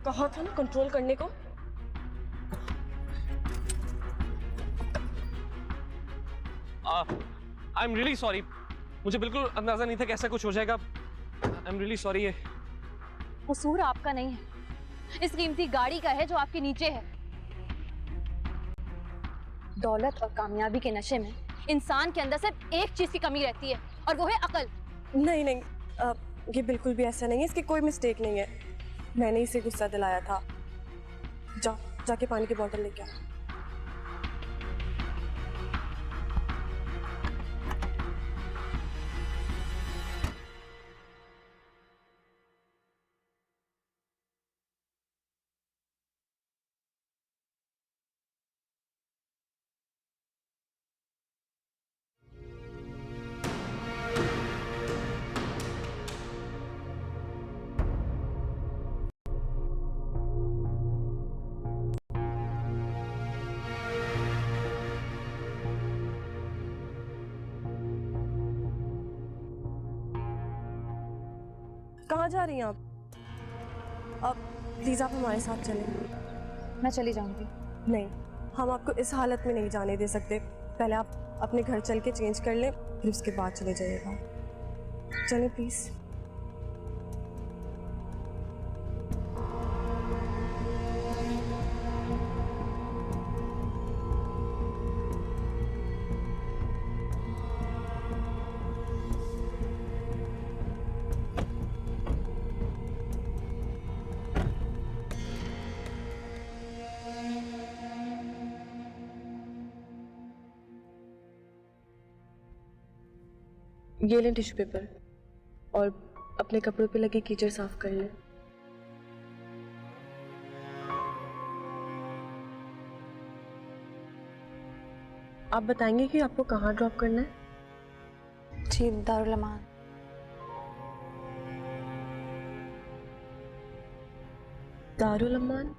कहा था ना कंट्रोल करने को। आई एम रियली सॉरी, मुझे बिल्कुल अंदाजा नहीं था कि ऐसा कुछ हो जाएगा। I am really sorry. कसूर आपका नहीं है, इस कीमती गाड़ी का है जो आपके नीचे है। दौलत और कामयाबी के नशे में इंसान के अंदर सिर्फ एक चीज की कमी रहती है और वो है अकल। नहीं नहीं, ये बिल्कुल भी ऐसा नहीं है, इसकी कोई मिस्टेक नहीं है। मैंने इसे गुस्सा दिलाया था। जाके पानी की बोतल लेके आ। कहाँ जा रही हैं आप? अब प्लीज आप हमारे साथ चलें। मैं चली जाऊंगी। नहीं, हम आपको इस हालत में नहीं जाने दे सकते। पहले आप अपने घर चल के चेंज कर लें, फिर उसके बाद चले जाइएगा। चलें प्लीज। ये लें टिश्यू पेपर और अपने कपड़ों पे लगे कीचड़ साफ कर लें। आप बताएंगे कि आपको कहाँ ड्रॉप करना है? जी, दारुल अमान। दारुल अमान?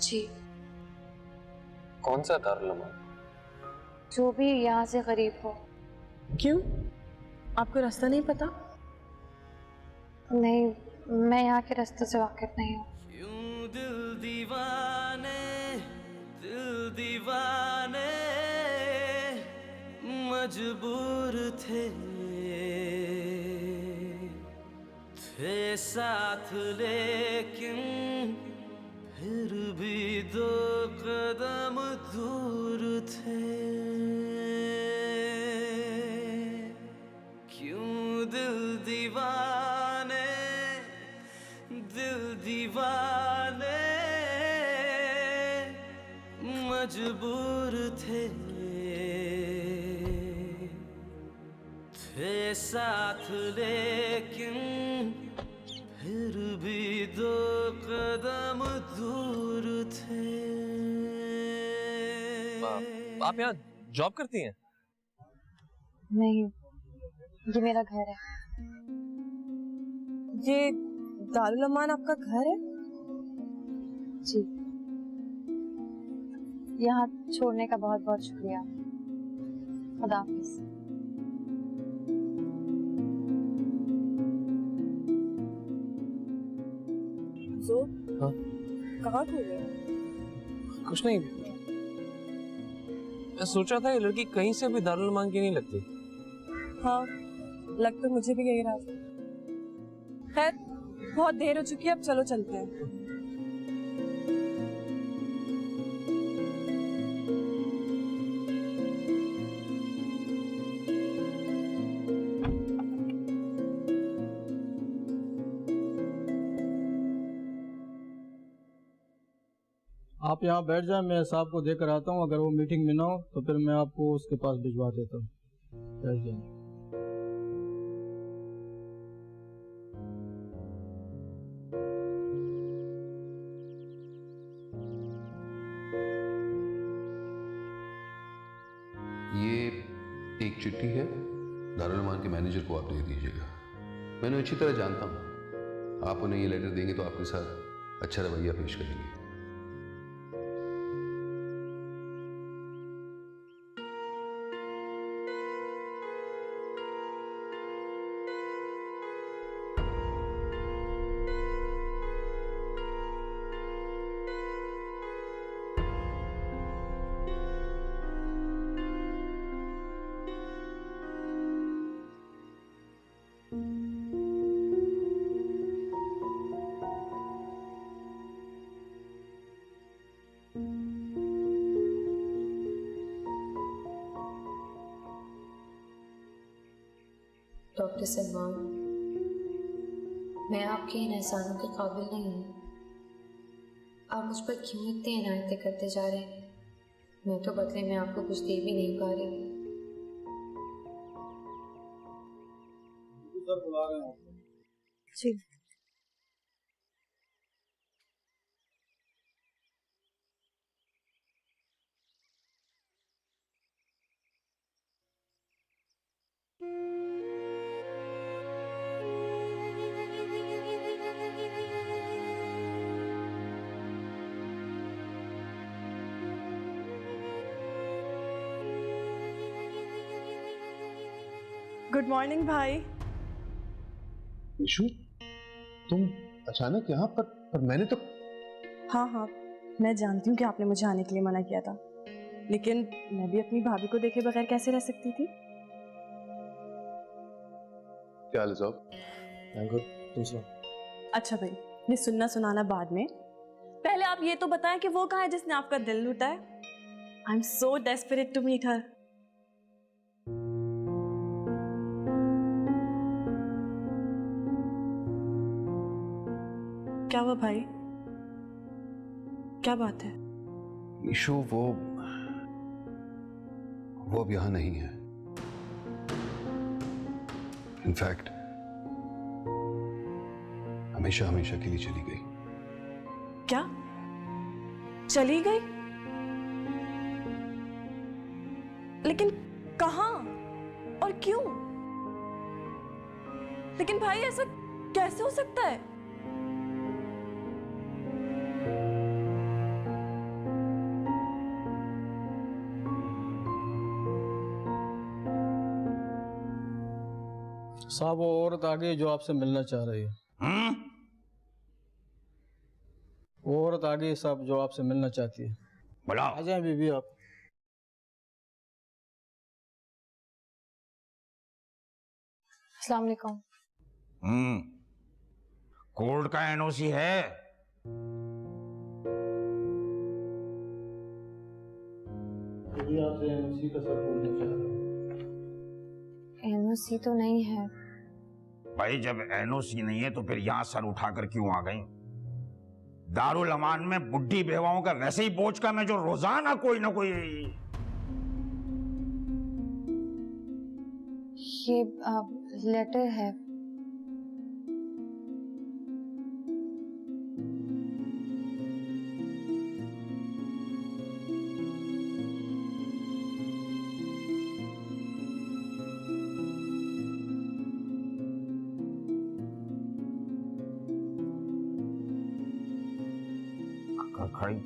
जी। कौन सा दारुल अमान? जो भी यहाँ से करीब हो। क्यों, आपको रास्ता नहीं पता? नहीं, मैं यहाँ के रास्ते से वाकिफ नहीं हूँ। क्यों दिल दीवाने मजबूर थे साथ, लेकिन फिर भी दो कदम दूर थे। क्यों दिल दीवाने मजबूर थे साथ, लेकिन फिर भी दो कदम दूर थे। आप यहाँ जॉब करती हैं? नहीं, ये मेरा घर है। ये दारुल अमान आपका घर है? जी। यहाँ छोड़ने का बहुत बहुत शुक्रिया। खुदा हाफिज। हाँ? कहाँ घूम रहे हो? कुछ नहीं, मैं सोच रहा था ये लड़की कहीं से भी दारुल अमान की नहीं लगती। हाँ, लग तो मुझे भी यही रहा था। खैर, बहुत देर हो चुकी है, अब चलो चलते हैं। आप यहाँ बैठ जाएं, मैं साहब को देकर आता हूँ। अगर वो मीटिंग में ना हो तो फिर मैं आपको उसके पास भिजवा देता हूँ। बैठ जाएं। ये एक चिट्ठी है, दारुल अमान के मैनेजर को आप दे दीजिएगा। मैं उन्हें अच्छी तरह जानता हूँ, आप उन्हें ये लेटर देंगे तो आपके साथ अच्छा रवैया पेश करेंगे। डॉक्टर सलमान, मैं आपके इन एहसानों के काबिल नहीं हूँ। आप मुझ पर क्यों इतनी इनायतें करते जा रहे हैं? मैं तो बदले में आपको कुछ दे भी नहीं पा रही। सर बुला रहे हैं आपको। जी। गुड मॉर्निंग भाई। ईशु, तुम अचानक यहाँ पर मैंने तो। हाँ, मैं जानती हूँ कि आपने मुझे आने के लिए मना किया था, लेकिन मैं भी अपनी भाभी को देखे बगैर कैसे रह सकती थी? क्या हाल है साहब? तुम सुनो। अच्छा भाई, ये सुनना सुनाना बाद में, पहले आप ये तो बताएं कि वो कहाँ है जिसने आपका दिल लूटा है? I am so desperate to meet her. क्या हुआ भाई? क्या बात है? ईशु, वो अब यहाँ नहीं है। इनफैक्ट हमेशा हमेशा के लिए चली गई। क्या? चली गई? लेकिन कहाँ और क्यों? लेकिन भाई ऐसा कैसे हो सकता है? साहब, वो औरत आ गई जो आपसे मिलना चाह रही है। वो औरत आ गई साहब जो आपसे मिलना चाहती है। बुलाओ। आ जाए बीबी आप। अस्सलाम वालेकुम। कोर्ट का एनओसी है? बीबी आपसे एनओसी का सब पूछना चाह रहा हूँ। एनओसी तो नहीं है। भाई, जब एनओसी नहीं है तो फिर यहां सर उठाकर क्यों आ गई? दारुल अमान में बुढ़ी बेवाओं का वैसे ही बोझ का मैं जो रोजाना कोई ना कोई। ये लेटर है।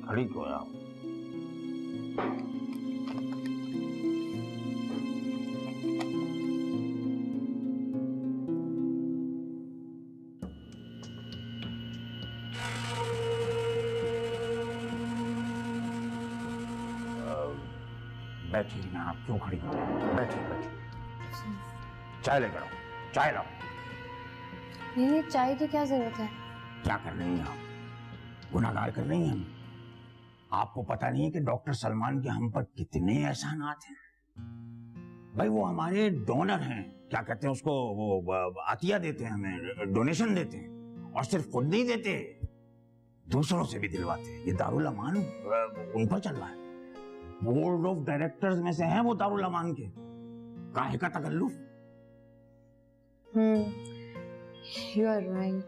खड़ी क्यों है आप? बैठिए ना, आप क्यों खड़ी हो? बैठिए। चाय लेकर आओ, चाय लाओ। नहीं, चाय की क्या जरूरत है? क्या कर रही हैं आप? गुनाहगार कर रही हैं हम। आपको पता नहीं है कि डॉक्टर सलमान के हम पर कितने एहसानात हैं? भाई, वो हमारे डोनर हैं। क्या कहते हैं उसको? वो अतिया देते हैं हमें, डोनेशन देते हैं। और सिर्फ खुद नहीं देते, दूसरों से भी दिलवाते हैं। ये दारुल अमान उन पर चल रहा है। बोर्ड ऑफ डायरेक्टर्स में से हैं वो दारुल अमान के। काहे का तकल्लुफ? You are right.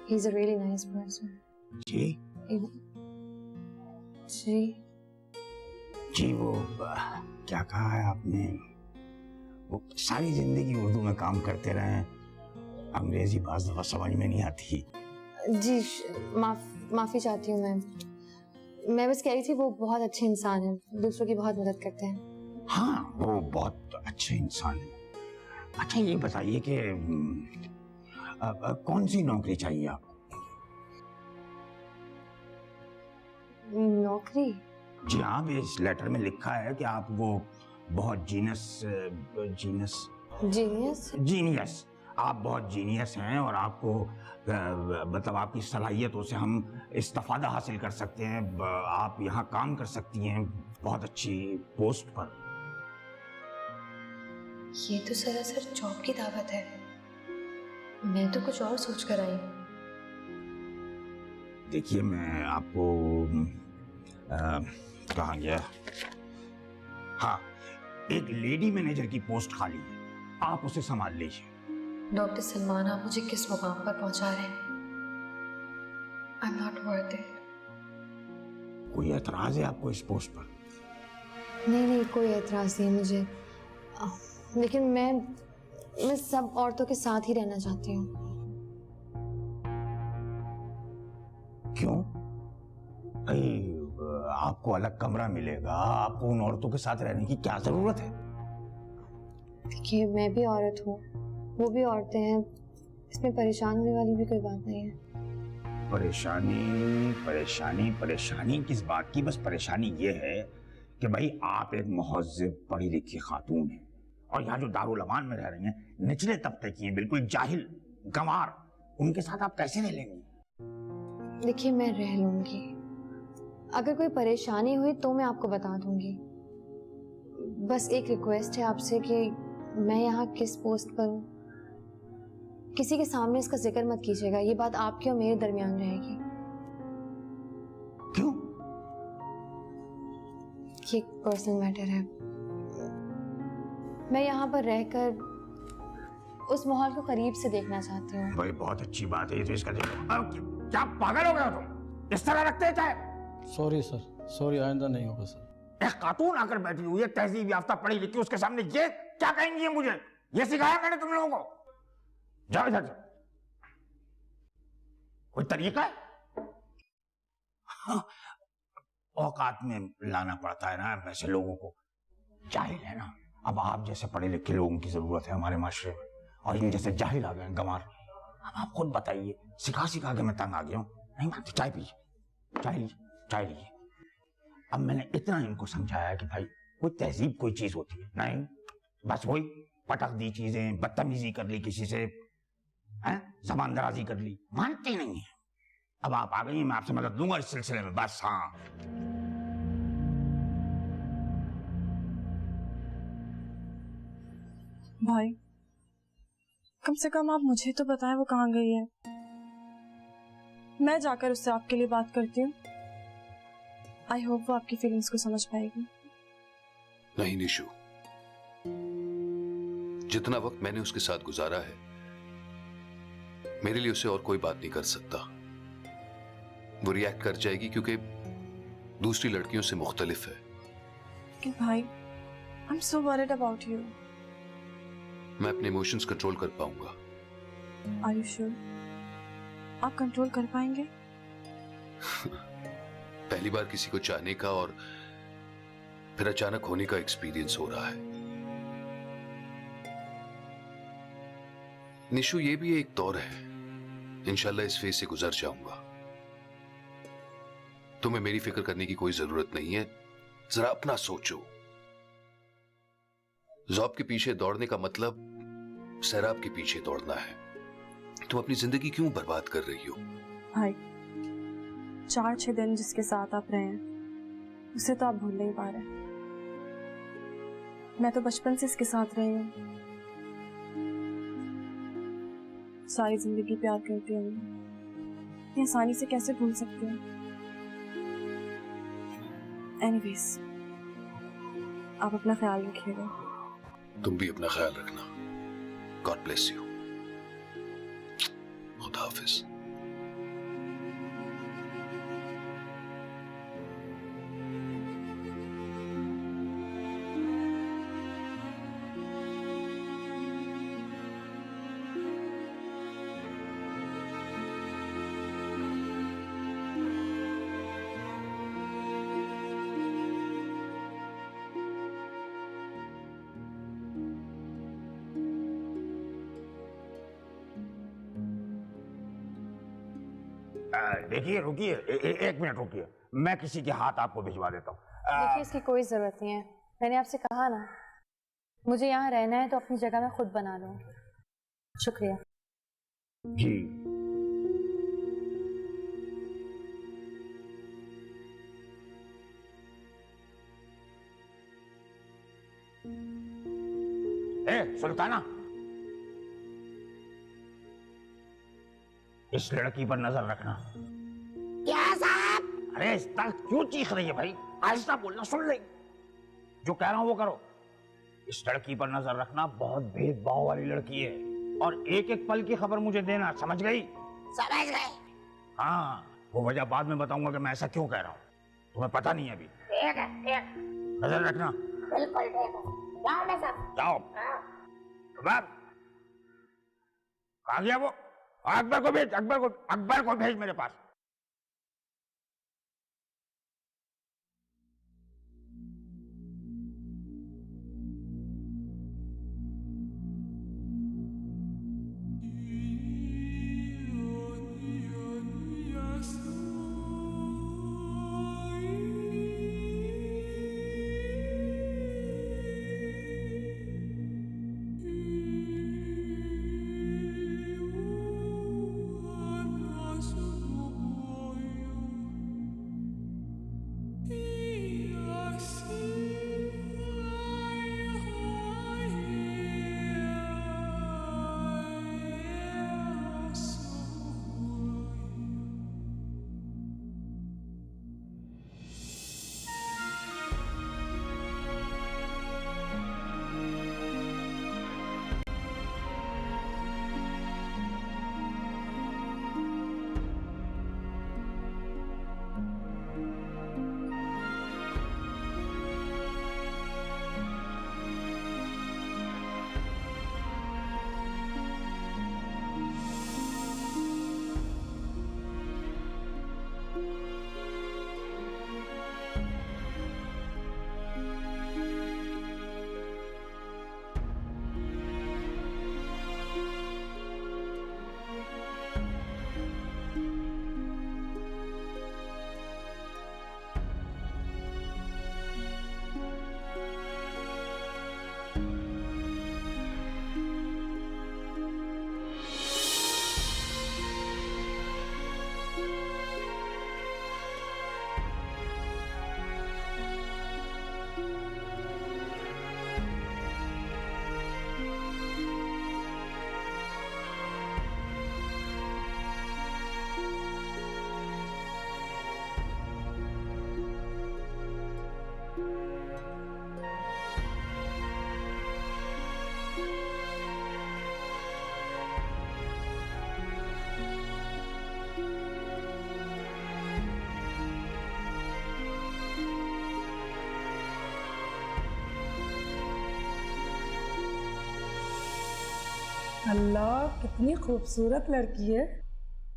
He's a really nice person. जी वो क्या कहा है आपने? वो सारी जिंदगी उर्दू में काम करते रहे, अंग्रेजी बाज़ दफा समझ में नहीं आती। जी, माफी चाहती हूँ मैं बस कह रही थी वो बहुत अच्छे इंसान हैं, दूसरों की बहुत मदद करते हैं। हाँ, वो बहुत अच्छे इंसान है। अच्छा, ये बताइए कि कौन सी नौकरी चाहिए आपको? नौकरी? जी हाँ, इस लेटर में लिखा है कि आप वो बहुत जीनियस आप बहुत जीनियस हैं और आपको मतलब आपकी सलाहियतों से हम इस्तिफादा हासिल कर सकते हैं। आप यहाँ काम कर सकती हैं बहुत अच्छी पोस्ट पर। ये तो सरासर जॉब की दावत है। मैं तो कुछ और सोच कर आई हूँ। देखिए मैं आपको कहाँ गया, हाँ, एक लेडी मैनेजर की पोस्ट खाली है, आप उसे संभाल लीजिए। डॉक्टर सलमान, आप मुझे किस मुकाम पर पहुंचा रहे हैं? I am not worth it. कोई एतराज है आपको इस पोस्ट पर? नहीं नहीं, कोई एतराज नहीं है मुझे, लेकिन मैं सब औरतों के साथ ही रहना चाहती हूँ। क्यों? भाई आपको अलग कमरा मिलेगा, आपको उन औरतों के साथ रहने की क्या जरूरत है? देखिए, मैं भी औरत हूँ, वो भी औरतें हैं, इसमें परेशान होने वाली भी कोई बात नहीं है। परेशानी परेशानी परेशानी किस बात की? बस परेशानी ये है कि भाई आप एक मुहज्जिब पढ़ी लिखी खातून हैं और यहाँ जो दारुल अमान में रह रही हैं निचले तबके की हैं, बिल्कुल जाहिल गंवार, उनके साथ आप कैसे रह लेंगी? देखिए, मैं रह लूंगी, अगर कोई परेशानी हुई तो मैं आपको बता दूंगी। बस एक रिक्वेस्ट है आपसे कि मैं यहाँ किस पोस्ट पर हूँ, किसी के सामने इसका जिक्र मत कीजिएगा, ये बात आपके और मेरे दरमियान रहेगी। क्यों? ये एक पर्सनल मैटर है। मैं यहाँ पर रहकर उस माहौल को करीब से देखना चाहती हूँ। भाई बहुत अच्छी बात है ये तो, इसका क्या पागल हो गए हो तुम? इस तरह रखते हैं चाहे? सॉरी सर, सॉरी, आइंदा नहीं होगा सर। एक खातून आकर बैठी हुई है, तहजीब याफ्ता पढ़ी लिखी, उसके सामने ये क्या कहेंगी? मुझे ये सिखाया मैंने तुम लोगों को? जाओ इधर से, कोई तरीका है? हाँ, औकात में लाना पड़ता है ना वैसे लोगों को, जाहिल है ना। अब आप जैसे पढ़े लिखे लोगों की जरूरत है हमारे माशरे में, और इन जैसे जाहिल आ गए गंवार। अब आप खुद बताइए, सिखा सिखा के मैं तंग आ गया हूँ। नहीं मानते, चाय पीजिए, चाय लीजिए, चाय लीजिए। अब मैंने इतना इनको समझाया कि भाई कोई तहजीब कोई चीज होती है नहीं, बस वही पटक दी चीजें, बदतमीजी कर ली किसी से, हैं, जबान दराजी कर ली, मानते नहीं है। अब आप आ गई, मैं आपसे मदद लूंगा इस सिलसिले में, बस। हाँ, भाई, कम से कम आप मुझे तो बताएं वो कहाँ गई है, मैं जाकर उससे आपके लिए बात करती हूँ। आई होप वो आपकी फीलिंग्स को समझ पाएगी। नहीं निशु, जितना वक्त मैंने उसके साथ गुजारा है, मेरे लिए उससे और कोई बात नहीं कर सकता। वो रिएक्ट कर जाएगी क्योंकि दूसरी लड़कियों से मुख्तलिफ है। लेकिन भाई, I am so worried about you. मैं अपने इमोशंस कंट्रोल कर पाऊंगा। Are you sure? आप कंट्रोल कर पाएंगे? पहली बार किसी को चाहने का और फिर अचानक होने का एक्सपीरियंस हो रहा है। निशु, ये भी एक दौर है, इंशाल्लाह इस फेज से गुजर जाऊंगा। तुम्हें मेरी फिक्र करने की कोई जरूरत नहीं है, जरा अपना सोचो। जॉब के पीछे दौड़ने का मतलब सैराब के पीछे दौड़ना है। तुम अपनी जिंदगी क्यों बर्बाद कर रही हो? भाई, 4-6 दिन जिसके साथ आप रहे हैं उसे तो आप भूल नहीं पा रहे। मैं तो बचपन से इसके साथ रही हूँ, सारी जिंदगी प्यार करती हूँ, इतनी आसानी से कैसे भूल सकती हूँ? एनीवेज, आप अपना ख्याल रखिएगा। तुम भी अपना ख्याल रखना। God bless you. खुदा हाफिज। देखिए, रुकिए, एक मिनट रुकिए, मैं किसी के हाथ आपको भिजवा देता हूँ। देखिए, इसकी कोई जरूरत नहीं है, मैंने आपसे कहा ना, मुझे यहाँ रहना है तो अपनी जगह मैं खुद बना लूंगी। शुक्रिया जी। सुल्ताना, इस लड़की पर नजर रखना। क्या साहब? अरे इस तरह क्यों चीख रही है भाई? आहिस्ता बोलना, सुन ले। जो कह रहा हूं वो करो। इस लड़की पर नजर रखना, बहुत भेदभाव वाली लड़की है, और एक एक पल की खबर मुझे देना, समझ गई? समझ गए। हाँ, वो वजह बाद में बताऊंगा कि मैं ऐसा क्यों कह रहा हूँ, तुम्हें पता नहीं है अभी। ठीक है, ठीक। नजर रखना। बिल्कुल ठीक है। जाओ मैं सब। जाओ। कहाँ गया वो? अकबर को भेज, अकबर को भेज मेरे पास। अल्लाह, कितनी खूबसूरत लड़की है।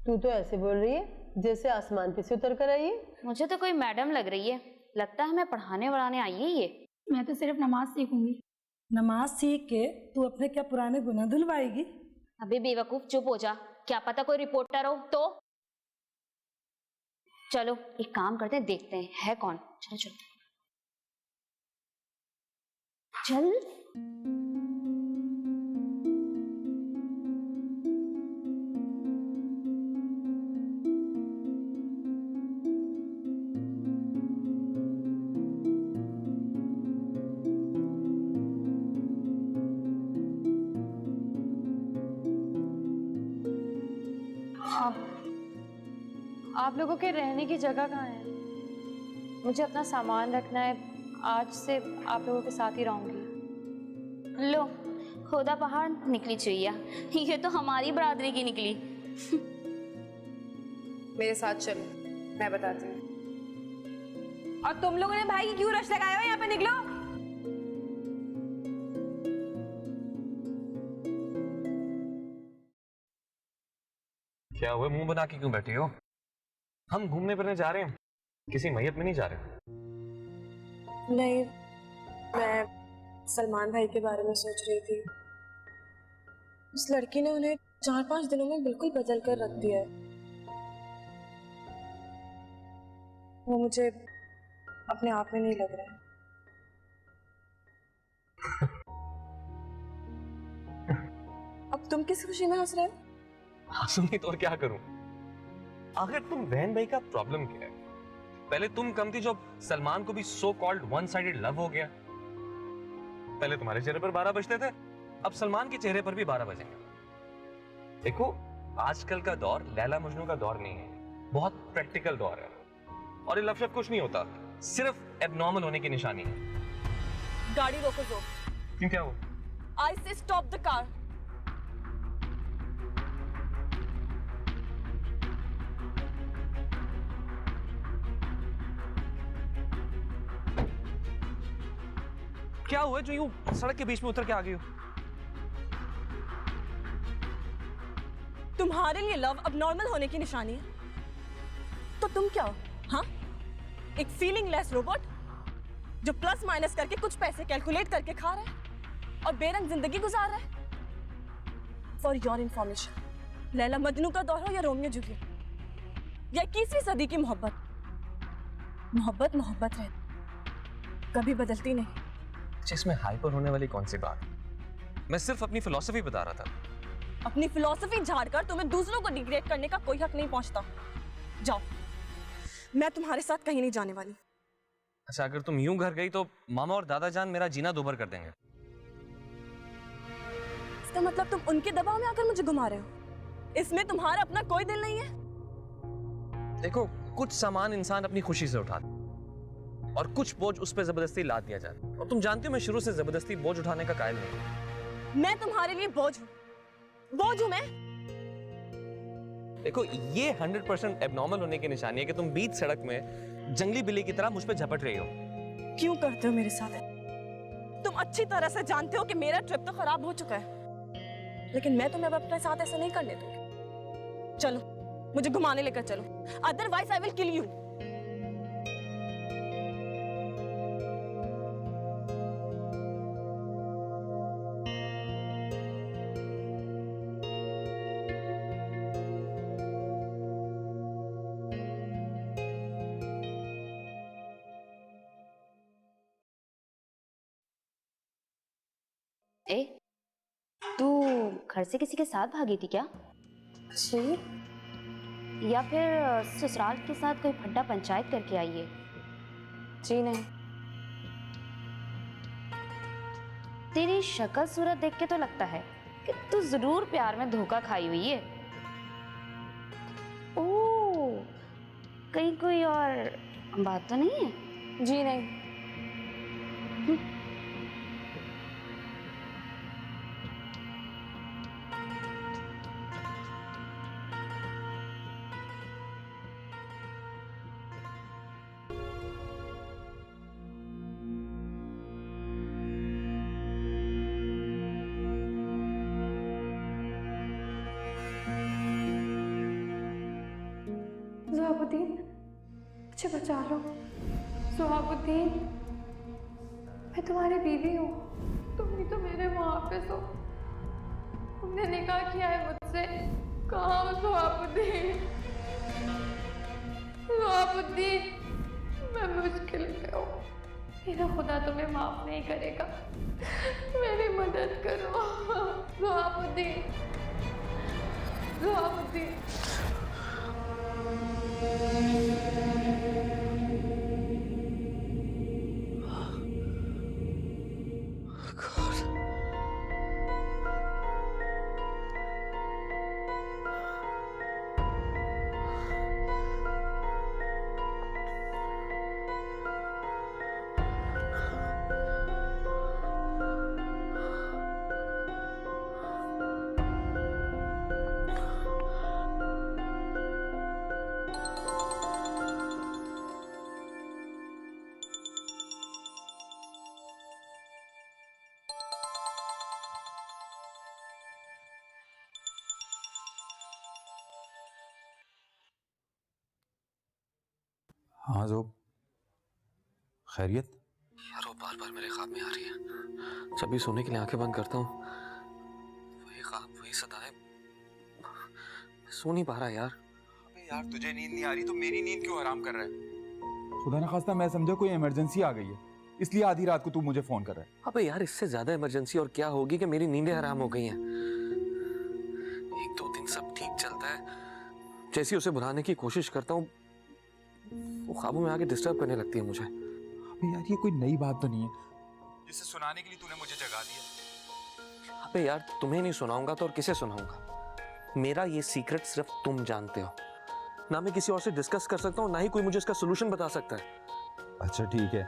तू तो ऐसे बोल रही है जैसे आसमान पे से उतर कर आई है। मुझे तो कोई मैडम लग रही है, लगता है हमें पढ़ाने वढ़ाने आई है ये। मैं तो सिर्फ नमाज सीखूंगी। नमाज सीख के तू अपने क्या पुराने गुनाह धुलवाएगी? अबे बेवकूफ, चुप हो जा, क्या पता कोई रिपोर्टर हो तो। चलो एक काम करते हैं, देखते हैं है कौन। चलो चलो चल। आप लोगों के रहने की जगह कहाँ है? मुझे अपना सामान रखना है, आज से आप लोगों के साथ ही रहूंगी। लो खुदा पहाड़ निकली चुईया, ये तो हमारी बरादरी की निकली। मेरे साथ चलो, मैं बताती हूँ। और तुम लोगों ने भाई की क्यों रश लगाया हो? यहाँ पे निकलो। क्या हुआ, मुंह बना के क्यों बैठी हो? हम घूमने फिरने जा रहे हैं, किसी मैयत में नहीं जा रहे। नहीं, मैं सलमान भाई के बारे में सोच रही थी। उस लड़की ने उन्हें 4-5 दिनों में बिल्कुल बदल कर रख दिया है। वो मुझे अपने आप में नहीं लग रहा है। अब तुम किस खुशी में हंस रहे हो? हंसूं नहीं तो और क्या करूं? आखिर तुम बहन भाई का प्रॉब्लम क्या है? पहले तुम कम थी जब सलमान को भी so called one sided love हो गया। पहले तुम्हारे चेहरे पर 12 बजते थे, अब सलमान के चेहरे पर भी 12 बजेंगे। देखो, आजकल का दौर लैला मजनू का दौर नहीं है, बहुत प्रैक्टिकल दौर है। और ये लव शव कुछ नहीं होता, सिर्फ एबनॉर्मल होने की निशानी है। गाड़ी रोको जो। क्यों, क्या हो? आई से स्टॉप द कार। क्या हुआ जो यूं सड़क के बीच में उतर के आ गई हो? तुम्हारे लिए लव अब नॉर्मल होने की निशानी है, तो तुम क्या हो? हाँ, एक फीलिंगलेस रोबोट जो प्लस माइनस करके कुछ पैसे कैलकुलेट करके खा रहा है और बेरंग जिंदगी गुजार रहा है। For your information, Laila Majnu का दौर हो या रोमियो जूलियट या 21वीं सदी की मोहब्बत, मोहब्बत मोहब्बत है, कभी बदलती नहीं। इसमें हाइपर होने वाली कौन सी बात? मैं सिर्फ अपनी फिलॉसफी बता रहा था। अपनी फिलॉसफी झाड़कर तुम्हें दूसरों को डिग्रेड करने का कोई हक नहीं पहुंचता। जाओ, मैं तुम्हारे साथ कहीं नहीं जाने वाली। अच्छा, अगर तुम यूं घर गई तो मामा और दादा जान मेरा जीना दोभर कर देंगे। इसका मतलब तुम उनके दबाव में आकर मुझे घुमा रहे हो? इसमें तुम्हारा अपना कोई दिल नहीं है? देखो, कुछ सामान इंसान अपनी खुशी से उठाता और कुछ बोझ उस पर जबरदस्ती लाद दिया जाता। और तुम जानती हो मैं शुरू से जबरदस्ती बोझ उठाने का कायल नहीं। मैं तुम्हारे लिए बोझ हूं, बोझ हूं मैं। देखो, ये 100% एबनॉर्मल होने की निशानी है कि तुम बीच सड़क में जंगली बिल्ली की तरह मुझ पे झपट रही हो। क्यों करते हो मेरे साथ? तुम अच्छी तरह से जानते हो कि मेरा ट्रिप तो खराब हो चुका है, लेकिन मैं तुम्हें अब अपने साथ ऐसा नहीं करने दूंगी। चलो, मुझे घुमाने लेकर चलो, otherwise I will kill you. ए, तू घर से किसी के साथ भागी थी क्या? जी, या फिर ससुराल के साथ कोई फड्डा पंचायत करके आई है? जी नहीं। तेरी शक्ल सूरत देख के तो लगता है कि तू जरूर प्यार में धोखा खाई हुई है। ओह, कहीं कोई और बात तो नहीं है? जी नहीं। सुहाबुद्दीन, मुझे बचा लो। सुहाबुद्दीन, मैं तुम्हारी बीवी हूँ, तुम ही तो मेरे मुहाफिज हो। तुमने निकाह किया है मुझसे। कहाँ हो सुहाबुद्दीन? सुहाबुद्दीन, मैं मुश्किल में हूँ, मेरा खुदा तुम्हें माफ नहीं करेगा, मेरी मदद करो सुहाबुद्दीन। सुहाबुद्दीन, हाँ ज़ोब, खैरियत? यार, वो बार बार मेरे ख्वाब में आ रही है। जब भी सोने के लिए आंखें बंद करता हूँ, वही ख्वाब, वही सदाएं। सो नहीं पा रहा यार। अबे यार, तुझे नींद नहीं आ रही तो मेरी नींद क्यों हराम कर रहा है? खुदा न खास्ता मैं समझा कोई इमरजेंसी आ गई है, इसलिए आधी रात को तू मुझे फोन कर रहा है। अबे यार, इससे ज्यादा इमरजेंसी और क्या होगी कि मेरी नींदें हराम हो गई हैं। एक दो दिन सब ठीक चलता है, जैसे उसे बुलाने की कोशिश करता हूँ वो ख्वाबों में आके डिस्टर्ब करने लगती है मुझे। अबे यार, ये कोई नई बात तो नहीं है जिसे सुनाने के लिए तूने मुझे जगा दिया। अबे यार, तुम्हें नहीं सुनाऊंगा तो और किसे सुनाऊंगा? मेरा ये सीक्रेट सिर्फ तुम जानते हो। ना मैं किसी और से डिस्कस कर सकता हूँ, ना ही कोई मुझे इसका सोल्यूशन बता सकता है। अच्छा ठीक है,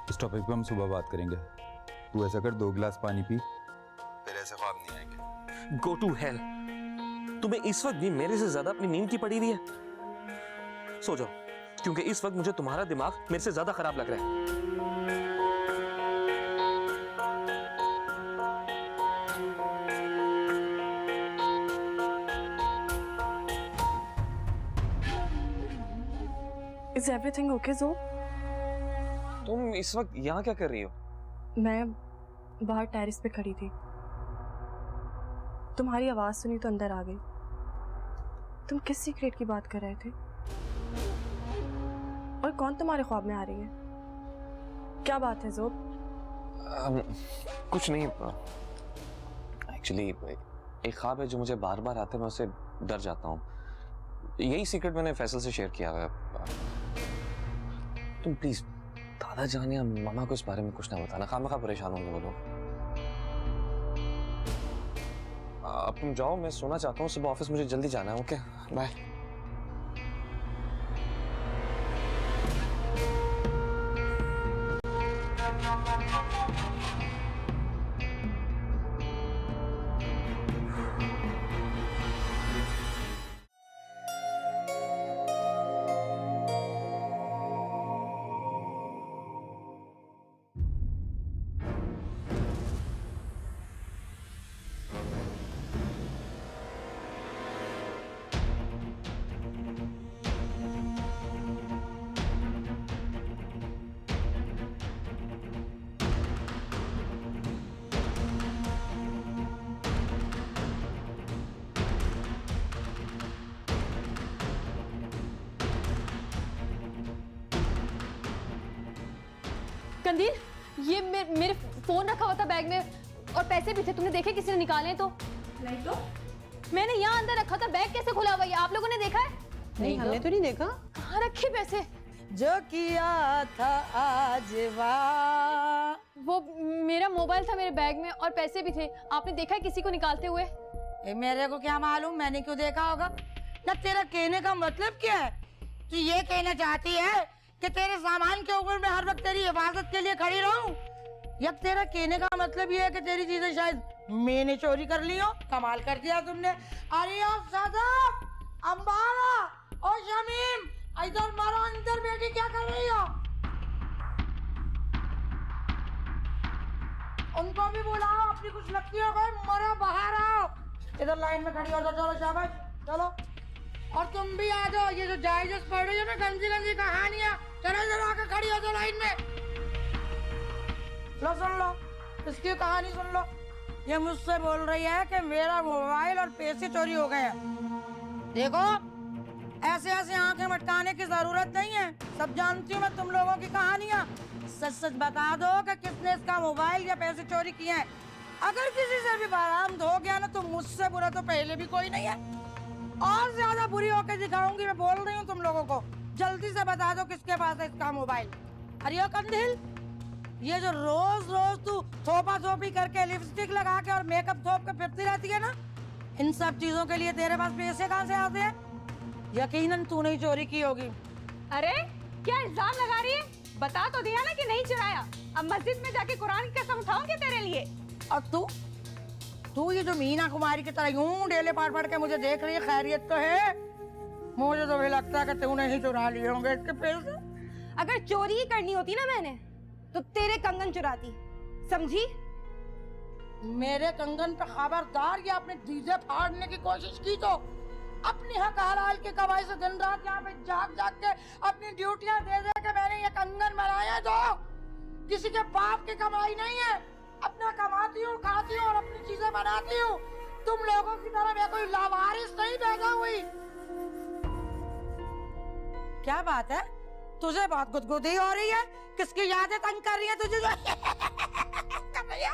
इस टॉपिक पे हम सुबह बात करेंगे। तू ऐसा कर, 2 गिलास पानी पी, फिर ऐसे ख्वाब नहीं आएंगे। Go to hell. तुम्हें इस वक्त भी मेरे से ज्यादा अपनी नींद की पड़ी हुई है। सो जाओ, क्योंकि इस वक्त मुझे तुम्हारा दिमाग मेरे से ज्यादा खराब लग रहा है। Is everything okay, Zoe? तुम इस वक्त यहाँ क्या कर रही हो? मैं बाहर टेरेस पे खड़ी थी, तुम्हारी आवाज सुनी तो अंदर आ गई। तुम किस सीक्रेट की बात कर रहे थे? और कौन तुम्हारे ख्वाब में आ रही है? क्या बात है जोब? कुछ नहीं, एक्चुअली एक ख्वाब है जो मुझे बार बार आता है, मैं उससे डर जाता हूँ। यही सीक्रेट मैंने फैसल से शेयर किया है। तुम प्लीज दादा जान या मामा को इस बारे में कुछ ना बताना, खामखा परेशान होंगे वो लोग। अब तुम जाओ, मैं सोना चाहता हूँ, सुबह ऑफिस मुझे जल्दी जाना है। Okay, bye. कंदील, ये मेरे फोन रखा हुआ था बैग में और पैसे भी थे, तुमने देखे किसी ने निकाले तो? नहीं तो मैंने यहाँ अंदर रखा था, बैग कैसे खुला हुआ है? आप लोगों ने देखा है? नहीं, हमने तो नहीं देखा। कहाँ रखे पैसे? जो किया था आज वो मेरा मोबाइल था मेरे बैग में और पैसे भी थे। आपने देखा है किसी को निकालते हुए? मेरे को क्या मालूम, मैंने क्यों देखा होगा? ना तेरा कहने का मतलब क्या है? तू ये कहना चाहती है कि तेरे सामान के ऊपर मैं हर वक्त तेरी हिफाजत के लिए खड़ी रहूं? या तेरा कहने का मतलब ये है कि तेरी चीजें शायद मैंने चोरी कर ली हो? कमाल कर दिया तुमने। अरे सादाब, अंबारा और शमीम, इधर मारो, अंदर बैठी क्या कर रही हो? उनको भी बुलाओ, अपनी कुछ लगती हो गई, मरो, बाहर आओ। इधर लाइन में खड़ी हो जाओ, चलो शाबाश, चलो। और तुम भी आ जाओ, ये जो जायज पढ़ रही हो ना गंदी गंदी कहानियां, चलो इधर आकर खड़ी हो जाओ लाइन में। लो सुन लो, इसकी कहानी सुन लो। ये मुझसे बोल रही है कि मेरा मोबाइल और पैसे चोरी हो गए हैं। देखो, ऐसे ऐसे आंखें मटकाने की जरूरत नहीं है, सब जानती हूँ मैं तुम लोगों की कहानियां। सच सच बता दो कि किसने इसका मोबाइल या पैसे चोरी किए हैं। अगर किसी से भी बरामद हो गया ना तो मुझसे बुरा तो पहले भी कोई नहीं है। और ज्यादा बुरी होकर दिखाऊंगी, मैं बोल रही हूँ तुम लोगों को। जल्दी से बता दो किसके पास है इसका मोबाइल। अरे कंदिल, ये जो रोज रोज तू थोपा थोपी करके लिपस्टिक लगा के और मेकअप थोप के फिरती रहती है ना, इन सब चीजों के लिए तेरे पास पैसे कहाँ से आते हैं? यकीनन तूने ही चोरी की होगी। अरे क्या इल्जाम लगा रही है? बता तो दिया ना कि नहीं चुराया। अब मस्जिद में जाके कुरान की कसम उठाऊंगी तेरे लिए। और तू ये जो मीना कुमारी की तरह यूं डेले पाट पाट के मुझे देख रही है, खैरियत तो है? मुझे तो भी लगता है कि तूने ही चुरा लिए होंगे इसके पैसे। अगर चोरी ही करनी होती ना मैंने तो तेरे कंगन चुराती, समझी? मेरे कंगन पे खबरदार, ये अपने जीजे फाड़ने की कोशिश की तो अपनी हक हलाल की कमाई से दिन रात यहाँ पे जाग जाग के अपनी ड्यूटियां दे दे के मैंने ये कंगन बनाया। तो किसी के बाप की कमाई नहीं है, अपना कमाती हूँ, खाती हूँ और अपनी चीजें बनाती हूँ। तुम लोगों की तरह मैं कोई लावारिस नहीं पैदा हुई। क्या बात है, तुझे बहुत गुदगुदी हो रही है? किसकी यादें तंग कर रही है तुझे? कर रही है?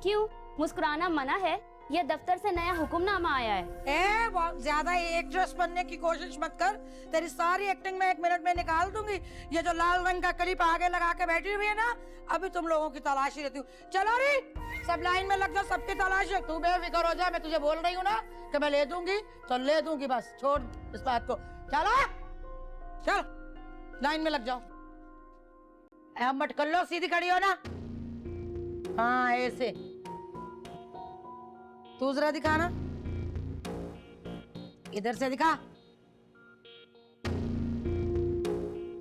क्यों मुस्कुराना मना है? ये दफ्तर से नया हुक्मनामा आया है। बहुत ज्यादा एक्ट्रेस बनने की कोशिश मत कर, तेरी सारी एक्टिंग में 1 मिनट में निकाल दूंगी। ये जो लाल रंग का क्लिप आगे लगा के बैठी हुई है ना, अभी तुम लोगों की तलाशी रहती हूँ। चलो रे, सब लाइन में लग जाओ, सबकी तलाशी। तू बेफिक्र हो जा, मैं तुझे बोल रही हूँ ना कि मैं ले दूंगी तो ले दूंगी, बस छोड़ इस बात को। चलो चल लाइन में लग जाओ। अब मत कर लो, सीधी खड़ी हो ना। हाँ ऐसे। तू जरा दिखाना, इधर से दिखा।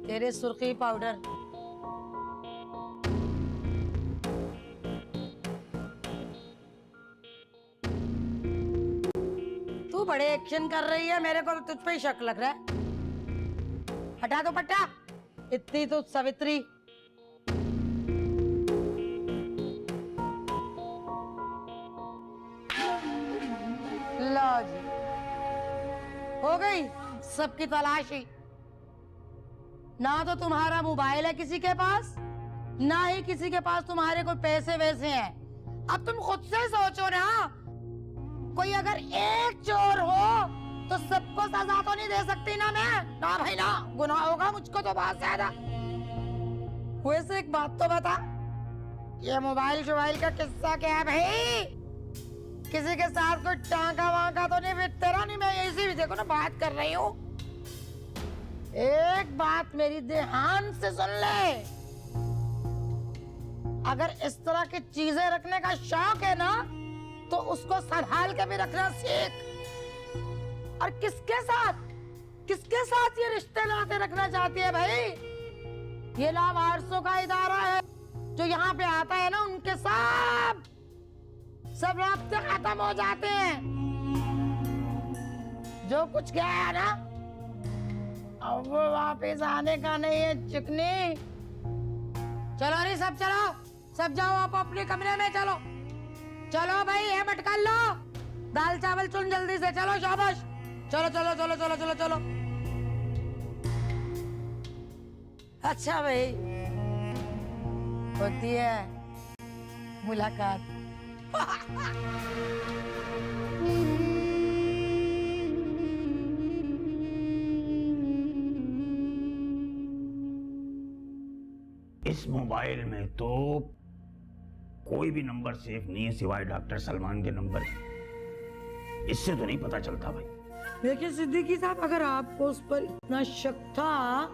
तेरे सुर्खी पाउडर। तू बड़े एक्शन कर रही है, मेरे को तो तुझ पे ही शक लग रहा है। हटा दो पट्टा, इतनी तो सावित्री। लो जी, हो गई सबकी तलाशी। ना तो तुम्हारा मोबाइल है किसी के पास, ना ही किसी के पास तुम्हारे कोई पैसे वैसे हैं। अब तुम खुद से सोचो ना, कोई अगर एक चोर हो तो सबको सजा तो नहीं दे सकती ना मैं। ना भाई ना, गुनाह होगा मुझको तो बहुत ज्यादा। वैसे एक बात तो बता, ये मोबाइल शोबाइल का किस्सा क्या है भाई? किसी के साथ कोई टांका वांका तो नहीं? तेरा नहीं, मैं ऐसे भी देखो ना बात कर रही हूँ। एक बात मेरी ध्यान से सुन ले, अगर इस तरह की चीजें रखने का शौक है ना तो उसको संभाल के भी रखना सीख। और किसके साथ ये रिश्ते नाते रखना चाहती है भाई? ये लावारिसों का इदारा है, जो यहाँ पे आता है ना उनके सब रास्ते खत्म हो जाते हैं। जो कुछ गया है ना, अब वो वापस आने का नहीं है चिकनी। चलो रे सब, चलो सब जाओ आप अपने कमरे में। चलो चलो भाई, ये मत कर लो, दाल चावल चुन जल्दी से। चलो शाबाश, चलो चलो चलो चलो चलो चलो। अच्छा भाई, होती है मुलाकात। इस मोबाइल में तो कोई भी नंबर सेफ नहीं है सिवाय डॉक्टर सलमान के नंबर। इससे तो नहीं पता चलता भाई। देखिए सिद्दीकी साहब, अगर आपको उस पर इतना शक था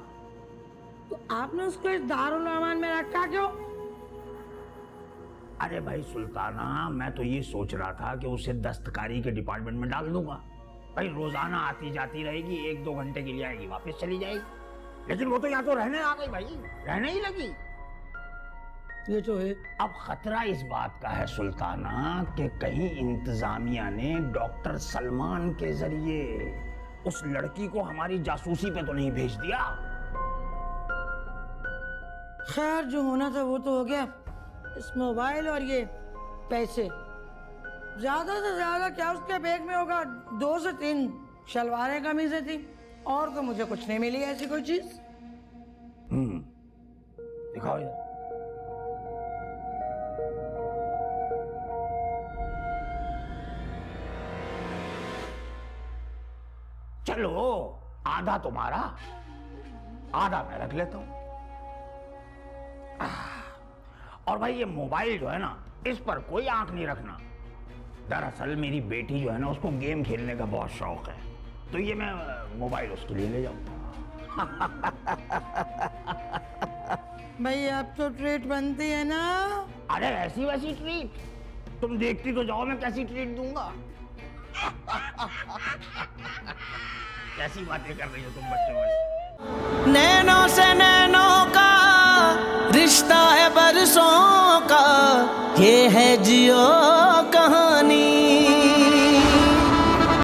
तो आपने उसको इस दारुल अमान में रखा क्यों? अरे भाई सुल्ताना, मैं तो ये सोच रहा था कि उसे दस्तकारी के डिपार्टमेंट में डाल दूंगा। भाई रोजाना आती जाती रहेगी, 1-2 घंटे के लिए आएगी, वापस चली जाएगी। लेकिन वो तो यहाँ तो रहने आ गई भाई, रहने ही लगी। ये तो है। अब खतरा इस बात का है सुल्ताना कि कहीं इंतजामिया ने डॉक्टर सलमान के जरिए उस लड़की को हमारी जासूसी पे तो नहीं भेज दिया। खैर, जो होना था वो तो हो गया। इस मोबाइल और ये पैसे, ज्यादा से ज्यादा क्या उसके बैग में होगा? 2 से 3 शलवारें कमीजें थी, और तो मुझे कुछ नहीं मिली ऐसी कोई चीज। दिखाओ इधर। चलो, आधा तुम्हारा, आधा मैं रख लेता हूं। और भाई ये मोबाइल जो है ना, इस पर कोई आंख नहीं रखना। दरअसल मेरी बेटी जो है ना, उसको गेम खेलने का बहुत शौक है, तो ये मैं मोबाइल उसके लिए ले जाऊंगा। भाई अब तो ट्रीट बनती है ना? अरे ऐसी वैसी ट्रीट, तुम देखती तो जाओ मैं कैसी ट्रीट दूंगा। कैसी बातें कर रही हो तुम बच्चों वाली। नैनों से नैनों का रिश्ता है बरसों का, ये है जियो